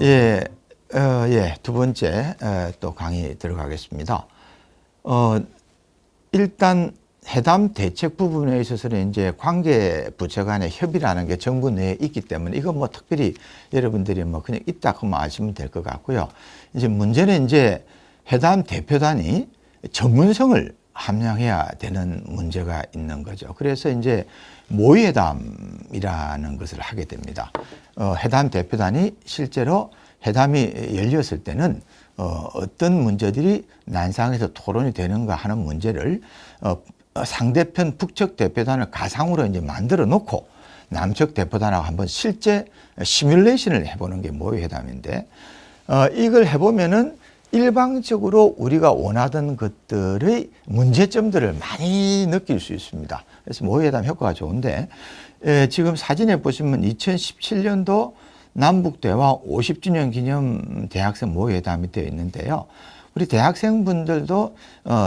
예, 두 번째 또 강의 들어가겠습니다. 일단 회담 대책 부분에 있어서는 이제 관계 부처 간의 협의라는 게 정부 내에 있기 때문에 이건 뭐 특별히 여러분들이 뭐 그냥 있다 하면 아시면 될 것 같고요. 이제 문제는 이제 회담 대표단이 전문성을 함양해야 되는 문제가 있는 거죠. 그래서 이제 모의회담이라는 것을 하게 됩니다. 회담 대표단이 실제로 회담이 열렸을 때는 어떤 문제들이 난상에서 토론이 되는가 하는 문제를 상대편 북측 대표단을 가상으로 이제 만들어 놓고 남측 대표단하고 한번 실제 시뮬레이션을 해보는 게 모의회담인데, 이걸 해보면은 일방적으로 우리가 원하던 것들의 문제점들을 많이 느낄 수 있습니다. 그래서 모의회담 효과가 좋은데, 지금 사진에 보시면 2017년도 남북대화 50주년 기념 대학생 모의회담이 되어 있는데요. 우리 대학생분들도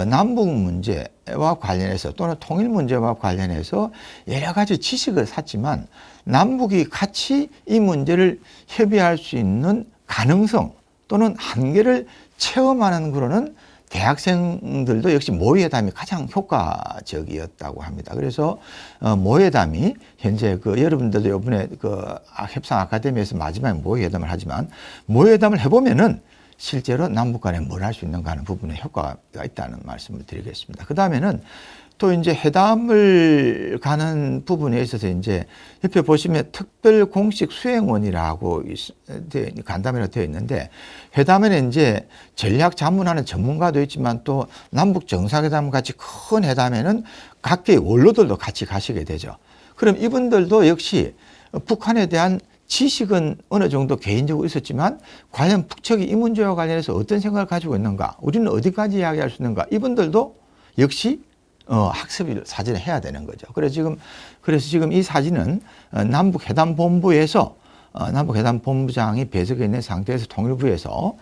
남북 문제와 관련해서 또는 통일 문제와 관련해서 여러 가지 지식을 샀지만 남북이 같이 이 문제를 협의할 수 있는 가능성 또는 한계를 체험하는 거로는 대학생들도 역시 모의회담이 가장 효과적이었다고 합니다. 그래서 모의회담이 현재 여러분들도 이번에 협상 아카데미에서 마지막에 모의회담을 하지만 모의회담을 해보면은 실제로 남북 간에 뭘 할 수 있는가 하는 부분에 효과가 있다는 말씀을 드리겠습니다. 그 다음에는 또 이제 회담을 가는 부분에 있어서 이제 옆에 보시면 특별 공식 수행원이라고 간담회로 되어 있는데, 회담에는 이제 전략 자문하는 전문가도 있지만 또 남북 정상회담 같이 큰 회담에는 각계의 원로들도 같이 가시게 되죠. 그럼 이분들도 역시 북한에 대한 지식은 어느 정도 개인적으로 있었지만 과연 북측이 이 문제와 관련해서 어떤 생각을 가지고 있는가, 우리는 어디까지 이야기할 수 있는가, 이분들도 역시 학습을 사전에 해야 되는 거죠. 그래서 지금 이 사진은 남북회담본부에서 남북회담본부장이 배석해 있는 상태에서 통일부에서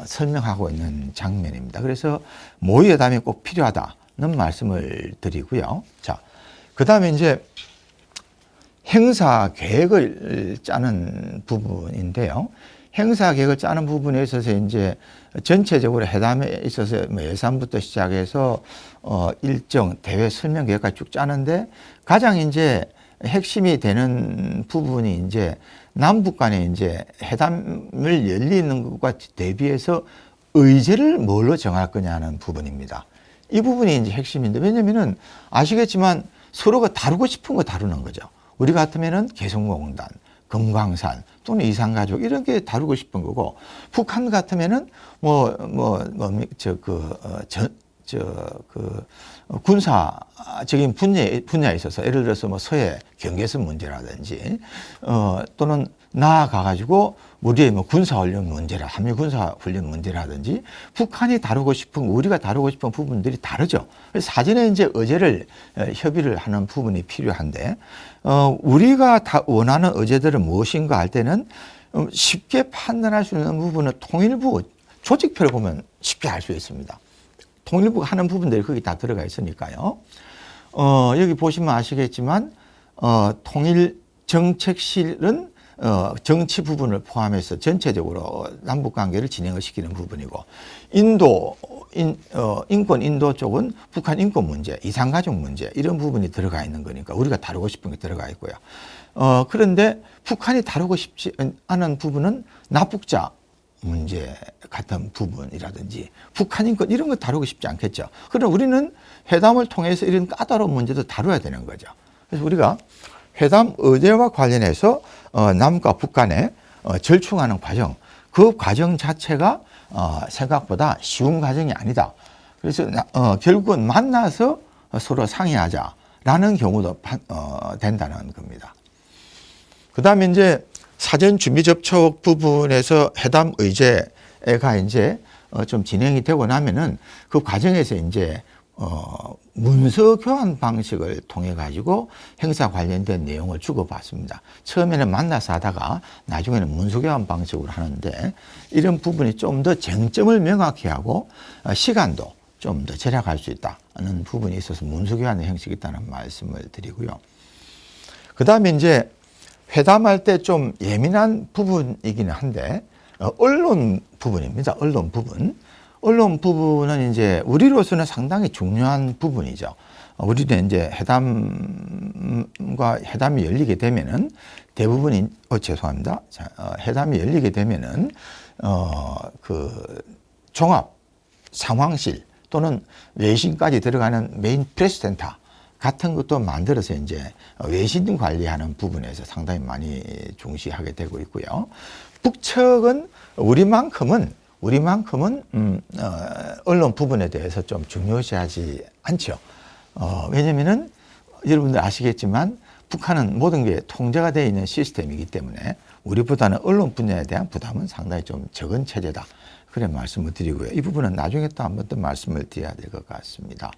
설명하고 있는 장면입니다. 그래서 모의회담이 꼭 필요하다는 말씀을 드리고요. 자, 그 다음에 이제 행사 계획을 짜는 부분인데요. 행사 계획을 짜는 부분에 있어서 이제 전체적으로 회담에 있어서 예산부터 시작해서 일정 대회 설명 계획까지 쭉 짜는데, 가장 이제 핵심이 되는 부분이 이제 남북 간에 이제 회담을 열리는 것과 대비해서 의제를 뭘로 정할 거냐는 부분입니다. 이 부분이 이제 핵심인데, 왜냐면은 아시겠지만 서로가 다루고 싶은 거 다루는 거죠. 우리 같으면은 개성공단, 금강산 또는 이산가족 이런 게 다루고 싶은 거고, 북한 같으면은 군사적인 분야에 있어서 예를 들어서 뭐 서해 경계선 문제라든지 또는 나아가가지고 우리의 뭐 군사훈련 문제라, 한미 군사훈련 문제라든지 북한이 다루고 싶은, 우리가 다루고 싶은 부분들이 다르죠. 그래서 사전에 이제 의제를 협의를 하는 부분이 필요한데, 우리가 다 원하는 의제들은 무엇인가 할 때는 쉽게 판단할 수 있는 부분은 통일부 조직표를 보면 쉽게 알 수 있습니다. 통일부가 하는 부분들이 거기 다 들어가 있으니까요. 여기 보시면 아시겠지만 통일정책실은 정치 부분을 포함해서 전체적으로 남북관계를 진행을 시키는 부분이고, 인권 인도 쪽은 북한 인권 문제, 이산가족 문제 이런 부분이 들어가 있는 거니까 우리가 다루고 싶은 게 들어가 있고요. 그런데 북한이 다루고 싶지 않은 부분은 납북자 문제 같은 부분이라든지 북한 인권 이런 거 다루고 싶지 않겠죠. 그럼 우리는 회담을 통해서 이런 까다로운 문제도 다뤄야 되는 거죠. 그래서 우리가 회담 의제와 관련해서 남과 북한에 절충하는 과정, 그 과정 자체가 생각보다 쉬운 과정이 아니다. 그래서 결국은 만나서 서로 상의하자라는 경우도 된다는 겁니다. 그 다음에 이제 사전 준비 접촉 부분에서 회담 의제가 이제 좀 진행이 되고 나면은 그 과정에서 이제 문서 교환 방식을 통해 가지고 행사 관련된 내용을 주고받습니다. 처음에는 만나서 하다가 나중에는 문서 교환 방식으로 하는데, 이런 부분이 좀 더 쟁점을 명확히 하고 시간도 좀 더 절약할 수 있다는 부분이 있어서 문서 교환의 형식이 있다는 말씀을 드리고요. 그 다음에 이제 회담할 때 좀 예민한 부분이기는 한데 언론 부분입니다. 언론 부분. 언론 부분은 이제 우리로서는 상당히 중요한 부분이죠. 우리는 이제 회담이 열리게 되면은 대부분이 죄송합니다. 자, 회담이 열리게 되면은 그 종합 상황실 또는 외신까지 들어가는 메인 프레스 센터 같은 것도 만들어서 이제 외신 관리하는 부분에서 상당히 많이 중시하게 되고 있고요. 북측은 우리만큼은 언론 부분에 대해서 좀 중요시하지 않죠. 왜냐면은 여러분들 아시겠지만 북한은 모든 게 통제가 되어 있는 시스템이기 때문에 우리보다는 언론 분야에 대한 부담은 상당히 좀 적은 체제다. 그래 말씀을 드리고요. 이 부분은 나중에 또 한 번 더 말씀을 드려야 될 것 같습니다.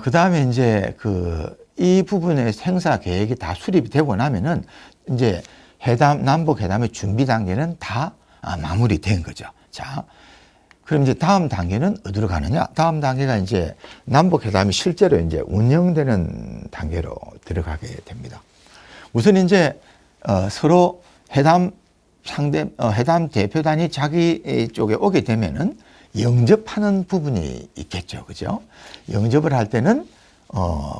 그 다음에 이제 이 부분의 행사 계획이 다 수립이 되고 나면은 이제 남북 회담의 준비 단계는 다 마무리된 거죠. 자, 그럼 이제 다음 단계는 어디로 가느냐? 다음 단계가 이제 남북 회담이 실제로 이제 운영되는 단계로 들어가게 됩니다. 우선 이제 서로 회담 대표단이 자기 쪽에 오게 되면은 영접하는 부분이 있겠죠. 그죠? 영접을 할 때는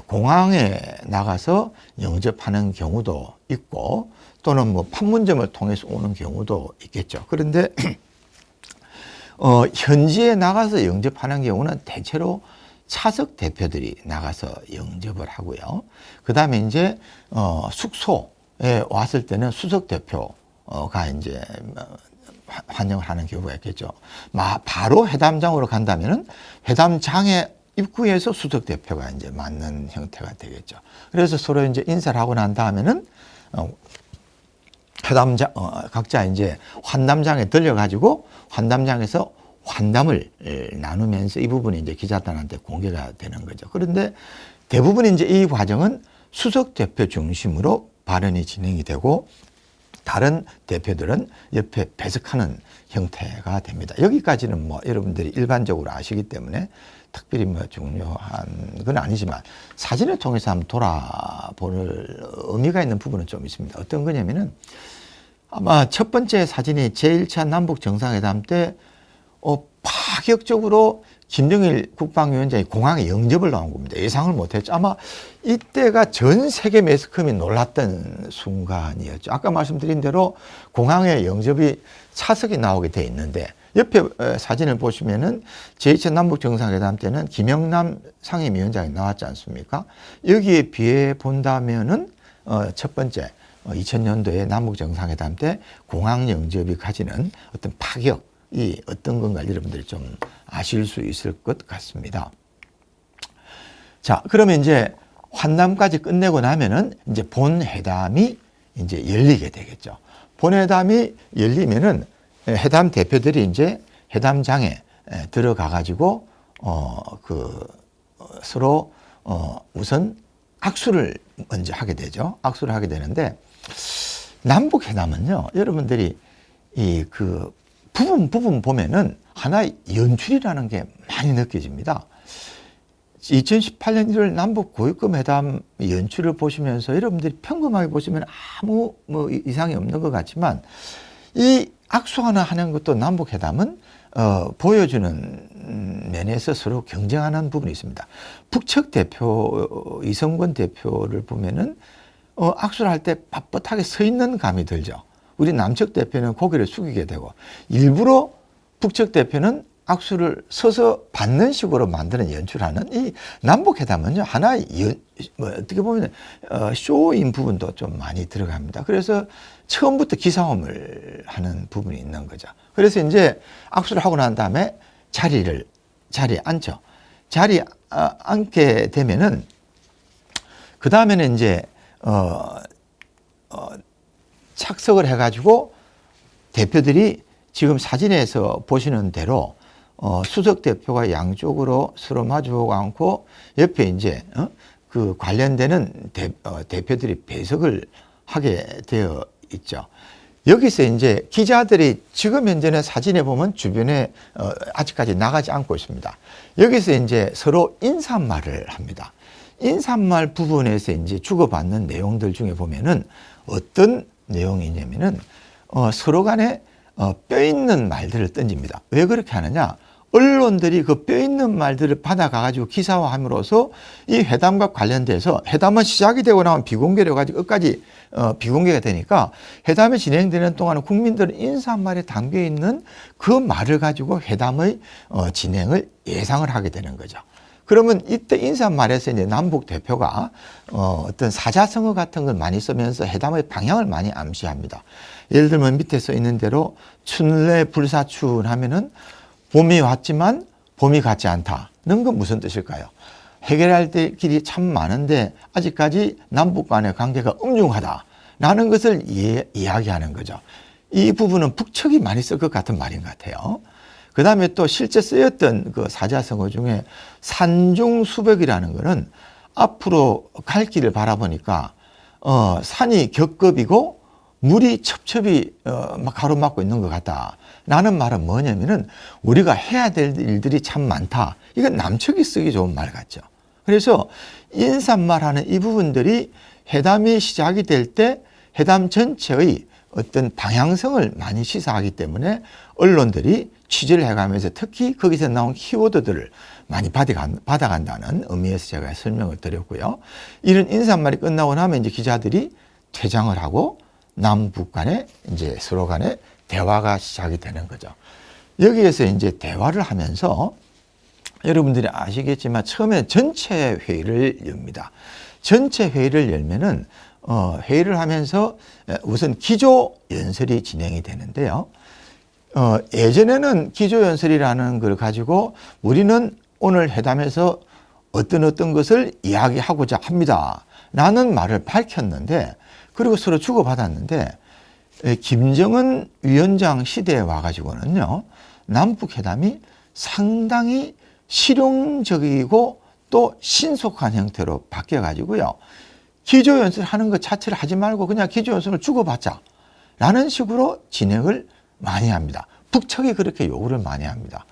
공항에 나가서 영접하는 경우도 있고 또는 뭐 판문점을 통해서 오는 경우도 있겠죠. 그런데 현지에 나가서 영접하는 경우는 대체로 차석 대표들이 나가서 영접을 하고요. 그 다음에 이제 숙소에 왔을 때는 수석 대표가 이제 환영을 하는 경우가 있겠죠. 바로 회담장으로 간다면은 회담장의 입구에서 수석 대표가 이제 맞는 형태가 되겠죠. 그래서 서로 이제 인사를 하고 난 다음에는 회담장 각자 이제 환담장에 들려가지고 환담장에서 환담을 나누면서 이 부분이 이제 기자단한테 공개가 되는 거죠. 그런데 대부분 이제 이 과정은 수석 대표 중심으로 발언이 진행이 되고 다른 대표들은 옆에 배석하는 형태가 됩니다. 여기까지는 뭐 여러분들이 일반적으로 아시기 때문에 특별히 뭐 중요한 건 아니지만 사진을 통해서 한번 돌아볼 의미가 있는 부분은 좀 있습니다. 어떤 거냐면은 아마 첫 번째 사진이 제1차 남북 정상회담 때 파격적으로 김정일 국방위원장이 공항에 영접을 나온 겁니다. 예상을 못했죠. 아마 이때가 전 세계 매스컴이 놀랐던 순간이었죠. 아까 말씀드린 대로 공항에 영접이 차석이 나오게 돼 있는데 옆에 사진을 보시면은 제2차 남북 정상회담 때는 김영남 상임위원장이 나왔지 않습니까? 여기에 비해 본다면은 첫 번째 2000년도에 남북 정상회담 때 공항 영접이 가지는 어떤 파격이 어떤 건가 여러분들이 좀 아실 수 있을 것 같습니다. 자, 그러면 이제 환담까지 끝내고 나면은 이제 본회담이 이제 열리게 되겠죠. 본회담이 열리면은 회담 대표들이 이제 회담장에 들어가 가지고 서로 우선 악수를 먼저 하게 되죠. 악수를 하게 되는데 남북 회담은요, 여러분들이 부분 보면은 하나의 연출이라는 게 많이 느껴집니다. 2018년 1월 남북 고위급 회담 연출을 보시면서 여러분들이 평범하게 보시면 아무 이상이 없는 것 같지만 이 악수하나 하는 것도 남북 회담은 보여주는 면에서 서로 경쟁하는 부분이 있습니다. 북측 대표 이성권 대표를 보면은 악수를 할 때 빳빳하게 서 있는 감이 들죠. 우리 남측 대표는 고개를 숙이게 되고 일부러 북측 대표는 악수를 서서 받는 식으로 만드는 연출하는 이 남북회담은요, 하나의 어떻게 보면 쇼인 부분도 좀 많이 들어갑니다. 그래서 처음부터 기싸움을 하는 부분이 있는 거죠. 그래서 이제 악수를 하고 난 다음에 자리에 앉죠. 자리에 앉게 되면은 그 다음에는 이제 착석을 해가지고 대표들이 지금 사진에서 보시는 대로 수석 대표가 양쪽으로 서로 마주보고 앉고 옆에 이제 그 관련되는 대표들이 배석을 하게 되어 있죠. 여기서 이제 기자들이 지금 현재는 사진에 보면 주변에 아직까지 나가지 않고 있습니다. 여기서 이제 서로 인사말을 합니다. 인사말 부분에서 이제 주고받는 내용들 중에 보면은 어떤 내용이냐면은 서로 간에 뼈 있는 말들을 던집니다. 왜 그렇게 하느냐? 언론들이 그 뼈 있는 말들을 받아가지고 기사화함으로써 이 회담과 관련돼서 회담은 시작이 되고 나면 비공개로 가지고 끝까지 비공개가 되니까 회담이 진행되는 동안은 국민들은 인사말에 담겨 있는 그 말을 가지고 회담의 진행을 예상을 하게 되는 거죠. 그러면 이때 인사말에서 이제 남북 대표가 어떤 사자성어 같은 걸 많이 쓰면서 회담의 방향을 많이 암시합니다. 예를 들면 밑에 써 있는 대로 춘래 불사춘 하면은 봄이 왔지만 봄이 같지 않다는 건 무슨 뜻일까요? 해결할 길이 참 많은데 아직까지 남북 간의 관계가 엄중하다라는 것을 이야기하는 거죠. 이 부분은 북측이 많이 쓸 것 같은 말인 것 같아요. 그 다음에 또 실제 쓰였던 그 사자성어 중에 산중수벽이라는 거는 앞으로 갈 길을 바라보니까 산이 겹겹이고 물이 첩첩이 막 가로막고 있는 것 같다. 라는 말은 뭐냐면은 우리가 해야 될 일들이 참 많다. 이건 남측이 쓰기 좋은 말 같죠. 그래서 인사말하는 이 부분들이 회담이 시작이 될 때 회담 전체의 어떤 방향성을 많이 시사하기 때문에 언론들이 취재를 해가면서 특히 거기서 나온 키워드들을 많이 받아간다는 의미에서 제가 설명을 드렸고요. 이런 인사말이 끝나고 나면 이제 기자들이 퇴장을 하고 남북 간에 이제 서로 간에 대화가 시작이 되는 거죠. 여기에서 이제 대화를 하면서 여러분들이 아시겠지만 처음에 전체 회의를 엽니다. 전체 회의를 열면은 회의를 하면서 우선 기조 연설이 진행이 되는데요. 예전에는 기조 연설이라는 걸 가지고 우리는 오늘 회담에서 어떤 것을 이야기하고자 합니다. 라는 말을 밝혔는데 그리고 서로 주고받았는데 김정은 위원장 시대에 와가지고는요, 남북회담이 상당히 실용적이고 또 신속한 형태로 바뀌어가지고요, 기조연설 하는 것 자체를 하지 말고 그냥 기조연설을 주고받자. 라는 식으로 진행을 많이 합니다. 북측이 그렇게 요구를 많이 합니다.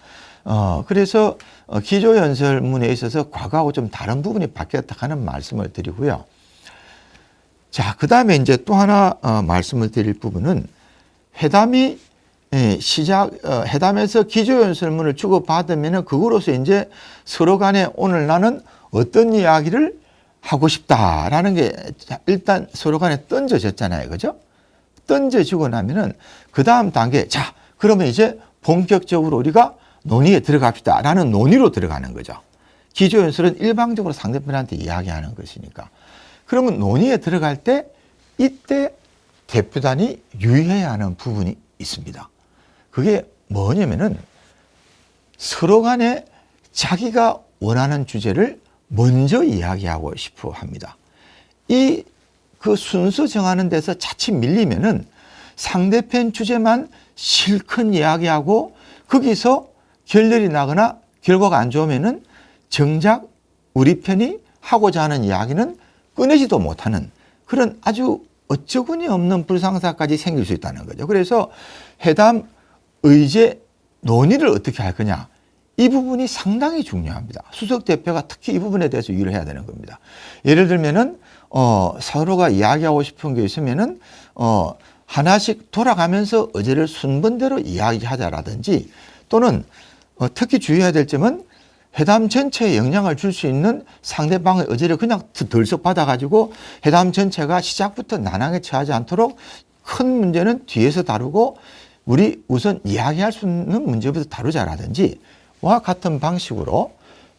그래서 기조연설문에 있어서 과거하고 좀 다른 부분이 바뀌었다 하는 말씀을 드리고요. 자, 그 다음에 이제 또 하나 말씀을 드릴 부분은 회담이 회담에서 기조연설문을 주고받으면 그거로서 이제 서로 간에 오늘 나는 어떤 이야기를 하고 싶다라는 게 일단 서로 간에 던져졌잖아요. 그죠? 던져지고 나면은 그 다음 단계, 자, 그러면 이제 본격적으로 우리가 논의에 들어갑시다 라는 논의로 들어가는 거죠. 기조연설은 일방적으로 상대편한테 이야기하는 것이니까. 그러면 논의에 들어갈 때 이때 대표단이 유의해야 하는 부분이 있습니다. 그게 뭐냐면은 서로 간에 자기가 원하는 주제를 먼저 이야기하고 싶어 합니다. 그 순서 정하는 데서 자칫 밀리면은 상대편 주제만 실컷 이야기하고 거기서 결렬이 나거나 결과가 안 좋으면은 정작 우리 편이 하고자 하는 이야기는 꺼내지도 못하는 그런 아주 어처구니 없는 불상사까지 생길 수 있다는 거죠. 그래서 회담 의제 논의를 어떻게 할 거냐, 이 부분이 상당히 중요합니다. 수석 대표가 특히 이 부분에 대해서 유의를 해야 되는 겁니다. 예를 들면은 서로가 이야기하고 싶은 게 있으면은 하나씩 돌아가면서 의제를 순번대로 이야기하자라든지, 또는 특히 주의해야 될 점은 회담 전체에 영향을 줄 수 있는 상대방의 의제를 그냥 덜썩 받아가지고 회담 전체가 시작부터 난항에 처하지 않도록 큰 문제는 뒤에서 다루고 우리 우선 이야기할 수 있는 문제부터 다루자라든지 와 같은 방식으로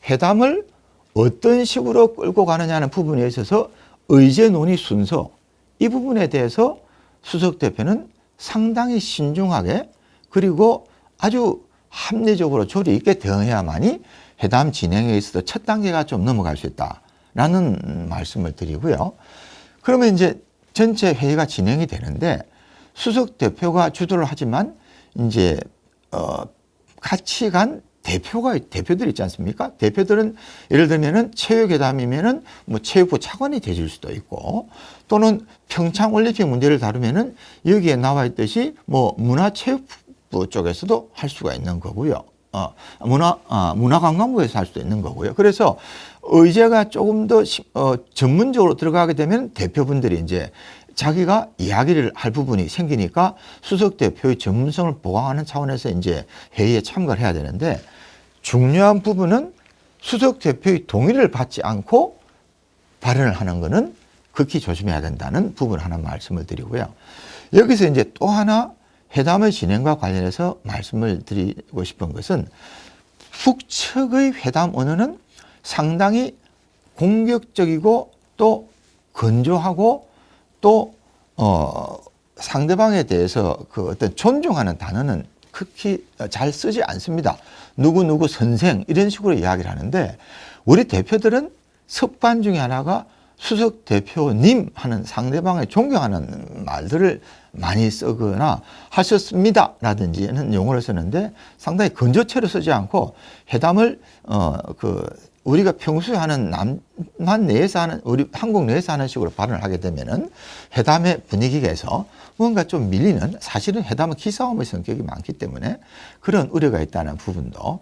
회담을 어떤 식으로 끌고 가느냐는 부분에 있어서 의제 논의 순서, 이 부분에 대해서 수석 대표는 상당히 신중하게 그리고 아주 합리적으로 조리 있게 대응해야만이 회담 진행에 있어서 첫 단계가 좀 넘어갈 수 있다라는 말씀을 드리고요. 그러면 이제 전체 회의가 진행이 되는데 수석 대표가 주도를 하지만 이제 같이 간 대표들 있지 않습니까? 대표들은 예를 들면은 체육회담이면은 뭐 체육부 차관이 되실 수도 있고, 또는 평창올림픽 문제를 다루면은 여기에 나와 있듯이 뭐 문화체육부 쪽에서도 할 수가 있는 거고요. 문화관광부에서 할 수도 있는 거고요. 그래서 의제가 조금 더 전문적으로 들어가게 되면 대표분들이 이제 자기가 이야기를 할 부분이 생기니까 수석 대표의 전문성을 보강하는 차원에서 이제 회의에 참가를 해야 되는데, 중요한 부분은 수석 대표의 동의를 받지 않고 발언을 하는 것은 극히 조심해야 된다는 부분 하나 말씀을 드리고요. 여기서 이제 또 하나 회담의 진행과 관련해서 말씀을 드리고 싶은 것은, 북측의 회담 언어는 상당히 공격적이고 또 건조하고 또 상대방에 대해서 그 어떤 존중하는 단어는 극히 잘 쓰지 않습니다. 누구누구 선생 이런 식으로 이야기를 하는데, 우리 대표들은 습관 중에 하나가 수석 대표님 하는 상대방을 존경하는 말들을 많이 쓰거나 하셨습니다 라든지는 용어를 쓰는데, 상당히 건조체로 쓰지 않고 회담을 우리가 평소에 하는 남한 내에서 하는, 우리 한국 내에서 하는 식으로 발언을 하게 되면은 회담의 분위기에서 뭔가 좀 밀리는, 사실은 회담은 기싸움의 성격이 많기 때문에 그런 우려가 있다는 부분도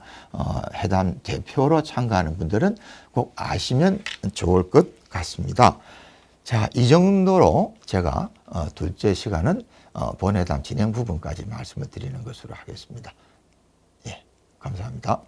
회담 대표로 참가하는 분들은 꼭 아시면 좋을 것 같습니다. 자, 이 정도로 제가 둘째 시간은 본회담 진행 부분까지 말씀을 드리는 것으로 하겠습니다. 예, 감사합니다.